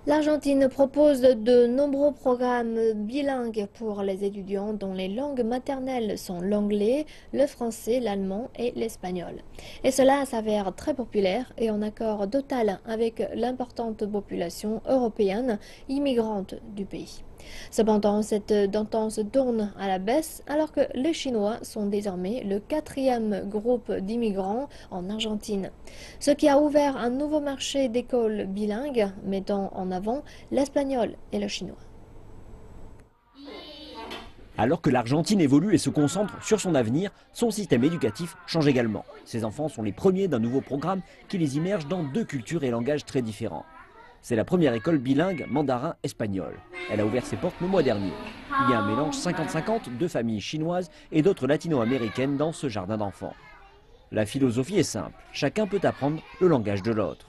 L'Argentine propose de nombreux programmes bilingues pour les étudiants dont les langues maternelles sont l'anglais, le français, l'allemand et l'espagnol. Et cela s'avère très populaire et en accord total avec l'importante population européenne immigrante du pays. Cependant, cette tendance tourne à la baisse alors que les Chinois sont désormais le quatrième groupe d'immigrants en Argentine, ce qui a ouvert un nouveau marché d'écoles bilingues mettant en avant l'espagnol et le chinois. Alors que l'Argentine évolue et se concentre sur son avenir, son système éducatif change également. Ses enfants sont les premiers d'un nouveau programme qui les immerge dans deux cultures et langages très différents. C'est la première école bilingue mandarin-espagnol. Elle a ouvert ses portes le mois dernier. Il y a un mélange 50-50 de familles chinoises et d'autres latino-américaines dans ce jardin d'enfants. La philosophie est simple, chacun peut apprendre le langage de l'autre.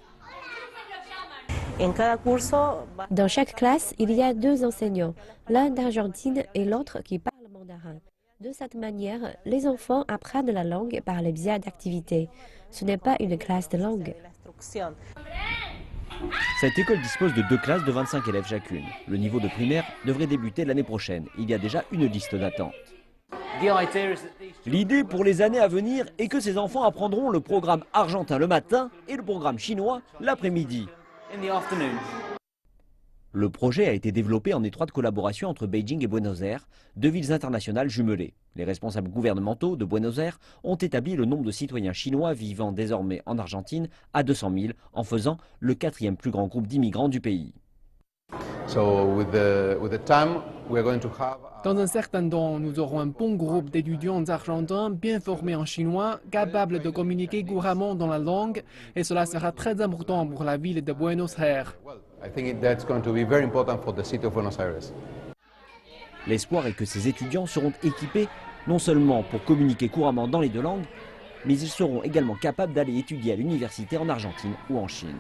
Dans chaque classe, il y a deux enseignants, l'un d'Argentine et l'autre qui parle mandarin. De cette manière, les enfants apprennent la langue par le biais d'activités. Ce n'est pas une classe de langue. Cette école dispose de deux classes de 25 élèves chacune. Le niveau de primaire devrait débuter l'année prochaine. Il y a déjà une liste d'attente. L'idée pour les années à venir est que ces enfants apprendront le programme argentin le matin et le programme chinois l'après-midi. Le projet a été développé en étroite collaboration entre Beijing et Buenos Aires, deux villes internationales jumelées. Les responsables gouvernementaux de Buenos Aires ont établi le nombre de citoyens chinois vivant désormais en Argentine à 200 000, en faisant le quatrième plus grand groupe d'immigrants du pays. Dans un certain temps, nous aurons un bon groupe d'étudiants argentins bien formés en chinois, capables de communiquer couramment dans la langue, et cela sera très important pour la ville de Buenos Aires. L'espoir est que ces étudiants seront équipés non seulement pour communiquer couramment dans les deux langues, mais ils seront également capables d'aller étudier à l'université en Argentine ou en Chine.